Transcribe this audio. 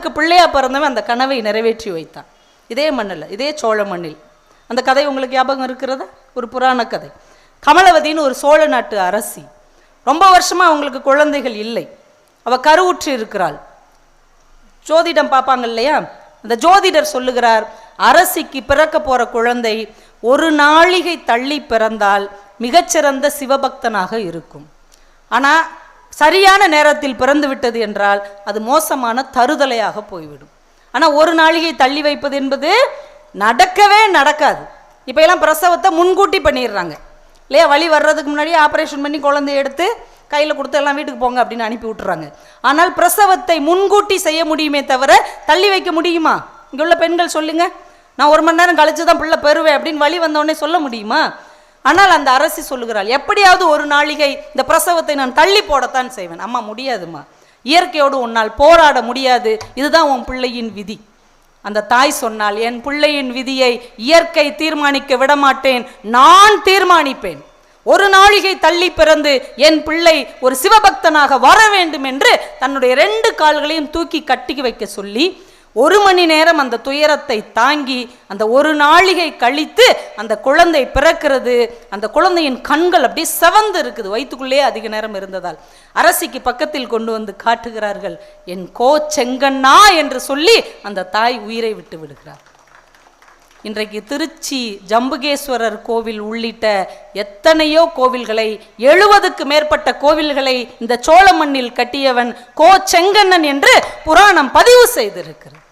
தனக்கு பிள்ளையா பிறந்தவன் அந்த கனவை நிறைவேற்றி வைத்தான். இதே மண்ணில், இதே சோழ மண்ணில். அந்த கதை உங்களுக்கு ஞாபகம் இருக்கிறதா? ஒரு புராண கதை. கமலவதின்னு ஒரு சோழ நாட்டு அரசி. ரொம்ப வருஷமாக அவங்களுக்கு குழந்தைகள் இல்லை. அவள் கருவுற்று இருக்கிறாள். ஜோதிடம் பார்ப்பாங்க இல்லையா, அந்த ஜோதிடர் சொல்லுகிறார், அரசிக்கு பிறக்க போகிற குழந்தை ஒரு நாழிகை தள்ளி பிறந்தால் மிகச்சிறந்த சிவபக்தனாக இருக்கும். ஆனால் சரியான நேரத்தில் பிறந்து விட்டது என்றால் அது மோசமான தருதலையாக போய்விடும். ஆனால் ஒரு நாழிகை தள்ளி வைப்பது என்பது நடக்கவே நடக்காது. இப்போ எல்லாம் பிரசவத்தை முன்கூட்டி பண்ணிடுறாங்க இல்லையா? வலி வர்றதுக்கு முன்னாடி ஆப்ரேஷன் பண்ணி குழந்தைய எடுத்து கையில் கொடுத்து எல்லாம் வீட்டுக்கு போங்க அப்படின்னு அனுப்பி விட்டுறாங்க. ஆனால் பிரசவத்தை முன்கூட்டி செய்ய முடியுமே தவிர தள்ளி வைக்க முடியுமா? இங்கே உள்ள பெண்கள் சொல்லுங்க, நான் 1 மணி நேரம் கழிச்சு தான் பிள்ளை பெறுவேன் அப்படின்னு வலி வந்தோடனே சொல்ல முடியுமா? ஆனால் அந்த அரசி சொல்லுகிறாள், எப்படியாவது ஒரு நாளிகை இந்த பிரசவத்தை நான் தள்ளி போடத்தான் செய்வேன். அம்மா முடியாதுமா, இயற்கையோடு உன்னால் போராட முடியாது, இதுதான் உன் பிள்ளையின் விதி. அந்த தாய் சொன்னால், என் பிள்ளையின் விதியை இயற்கை தீர்மானிக்க விடமாட்டேன், நான் தீர்மானிப்பேன். ஒரு நாளிகை தள்ளி பிறந்து என் பிள்ளை ஒரு சிவபக்தனாக வர வேண்டும் என்று தன்னுடைய 2 கால்களையும் தூக்கி கட்டி வைக்க சொல்லி 1 மணி நேரம் அந்த துயரத்தை தாங்கி அந்த ஒரு நாளிகை கழித்து அந்த குழந்தை பிறக்கிறது. அந்த குழந்தையின் கண்கள் அப்படியே செவந்து இருக்குது, வயிற்றுக்குள்ளே அதிக நேரம் இருந்ததால். அரசிக்கு பக்கத்தில் கொண்டு வந்து காட்டுகிறார்கள். என் செங்கண்ணா என்று சொல்லி அந்த தாய் உயிரை விட்டு விடுகிறார். இன்றைக்கு திருச்சி ஜம்புகேஸ்வரர் கோவில் உள்ளிட்ட எத்தனையோ கோவில்களை, 70க்கு மேற்பட்ட கோவில்களை இந்த சோழ மண்ணில் கட்டியவன் செங்கண்ணன் என்று புராணம் பதிவு செய்திருக்கிறது.